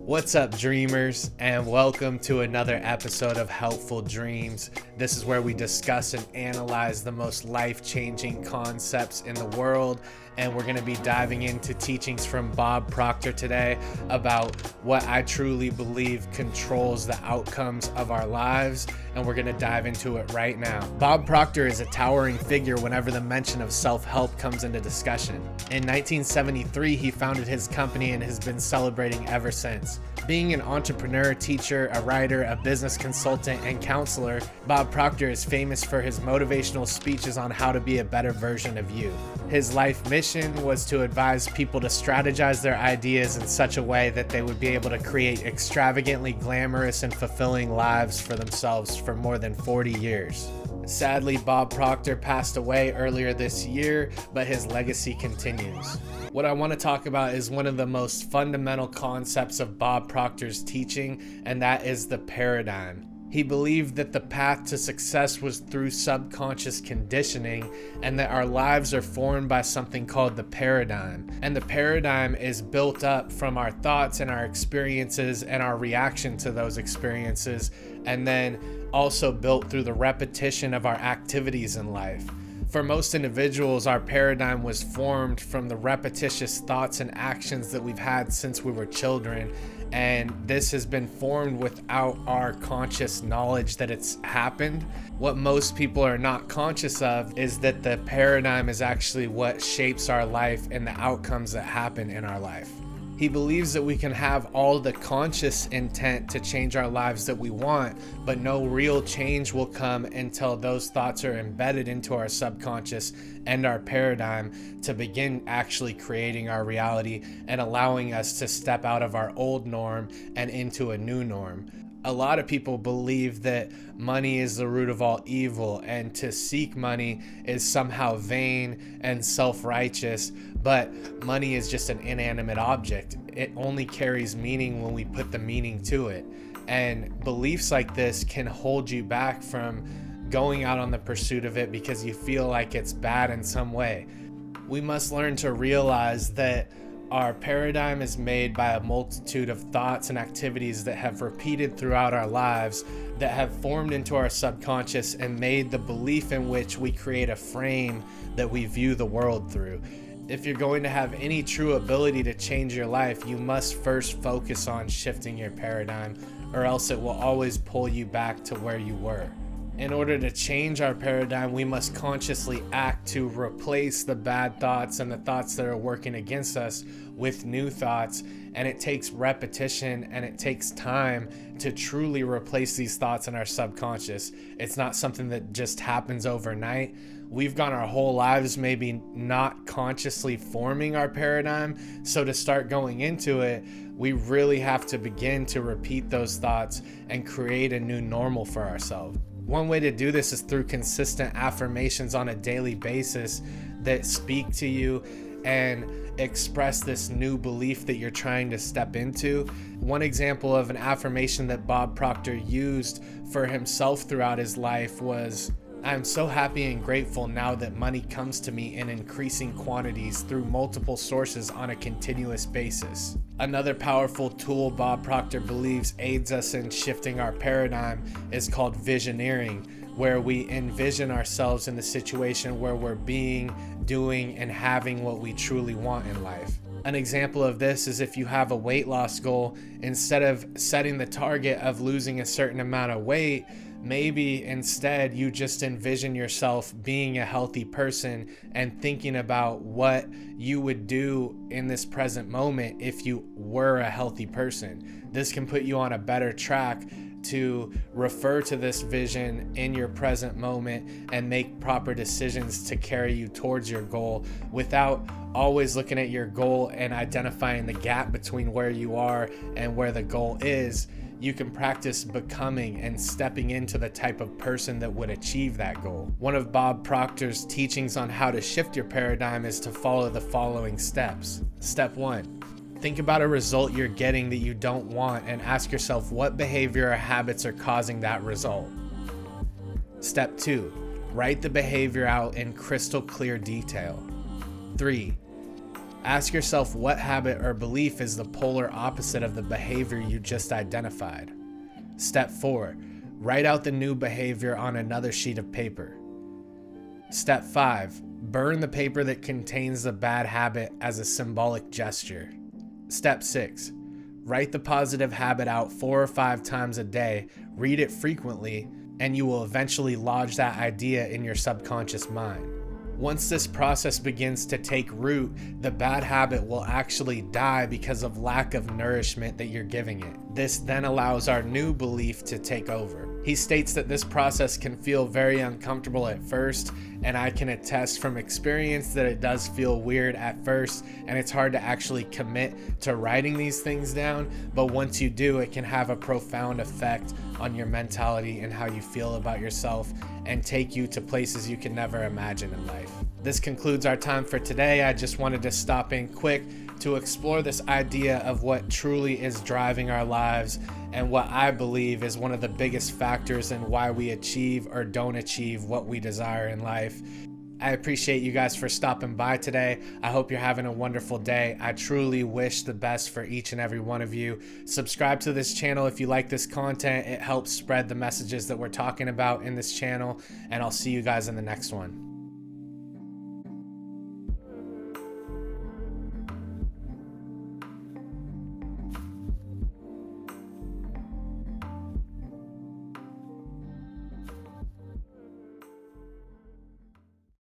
What's up, dreamers, and welcome to another episode of Helpful Dreams. This is where we discuss and analyze the most life-changing concepts in the world, and we're going to be diving into teachings from Bob Proctor today about what I truly believe controls the outcomes of our lives, and we're going to dive into it right now. Bob Proctor is a towering figure whenever the mention of self-help comes into discussion. In 1973, he founded his company and has been celebrating ever since. Being an entrepreneur, teacher, a writer, a business consultant, and counselor, Bob Proctor is famous for his motivational speeches on how to be a better version of you. His life mission was to advise people to strategize their ideas in such a way that they would be able to create extravagantly glamorous and fulfilling lives for themselves for more than 40 years. Sadly, Bob Proctor passed away earlier this year, but his legacy continues. What I want to talk about is one of the most fundamental concepts of Bob Proctor's teaching, and that is the paradigm. He believed that the path to success was through subconscious conditioning, and that our lives are formed by something called the paradigm. And the paradigm is built up from our thoughts and our experiences and our reaction to those experiences, and then also built through the repetition of our activities in life. For most individuals, our paradigm was formed from the repetitious thoughts and actions that we've had since we were children, and this has been formed without our conscious knowledge that it's happened. What most people are not conscious of is that the paradigm is actually what shapes our life and the outcomes that happen in our life. He believes that we can have all the conscious intent to change our lives that we want, but no real change will come until those thoughts are embedded into our subconscious and our paradigm to begin actually creating our reality and allowing us to step out of our old norm and into a new norm. A lot of people believe that money is the root of all evil, and to seek money is somehow vain and self-righteous, but money is just an inanimate object. It only carries meaning when we put the meaning to it. And beliefs like this can hold you back from going out on the pursuit of it because you feel like it's bad in some way. We must learn to realize that our paradigm is made by a multitude of thoughts and activities that have repeated throughout our lives, that have formed into our subconscious and made the belief in which we create a frame that we view the world through. If you're going to have any true ability to change your life, you must first focus on shifting your paradigm, or else it will always pull you back to where you were. In order to change our paradigm, we must consciously act to replace the bad thoughts and the thoughts that are working against us with new thoughts. And it takes repetition and it takes time to truly replace these thoughts in our subconscious. It's not something that just happens overnight. We've gone our whole lives maybe not consciously forming our paradigm. So to start going into it, we really have to begin to repeat those thoughts and create a new normal for ourselves. One way to do this is through consistent affirmations on a daily basis that speak to you and express this new belief that you're trying to step into. One example of an affirmation that Bob Proctor used for himself throughout his life was, "I am so happy and grateful now that money comes to me in increasing quantities through multiple sources on a continuous basis." Another powerful tool Bob Proctor believes aids us in shifting our paradigm is called visioneering, where we envision ourselves in the situation where we're being, doing, and having what we truly want in life. An example of this is if you have a weight loss goal, instead of setting the target of losing a certain amount of weight, maybe instead you just envision yourself being a healthy person and thinking about what you would do in this present moment if you were a healthy person. This can put you on a better track to refer to this vision in your present moment and make proper decisions to carry you towards your goal without always looking at your goal and identifying the gap between where you are and where the goal is. You can practice becoming and stepping into the type of person that would achieve that goal. One of Bob Proctor's teachings on how to shift your paradigm is to follow the following steps. Step 1. Think about a result you're getting that you don't want and ask yourself what behavior or habits are causing that result. Step 2. Write the behavior out in crystal clear detail. 3. Ask yourself what habit or belief is the polar opposite of the behavior you just identified. Step 4. Write out the new behavior on another sheet of paper. Step 5. Burn the paper that contains the bad habit as a symbolic gesture. Step 6. Write the positive habit out 4 or 5 times a day, read it frequently, and you will eventually lodge that idea in your subconscious mind. Once this process begins to take root, the bad habit will actually die because of lack of nourishment that you're giving it. This then allows our new belief to take over. He states that this process can feel very uncomfortable at first, and I can attest from experience that it does feel weird at first, and it's hard to actually commit to writing these things down, but once you do, it can have a profound effect on your mentality and how you feel about yourself, and take you to places you can never imagine in life. This concludes our time for today. I just wanted to stop in quick to explore this idea of what truly is driving our lives and what I believe is one of the biggest factors in why we achieve or don't achieve what we desire in life. I appreciate you guys for stopping by today. I hope you're having a wonderful day. I truly wish the best for each and every one of you. Subscribe to this channel if you like this content. It helps spread the messages that we're talking about in this channel, and I'll see you guys in the next one.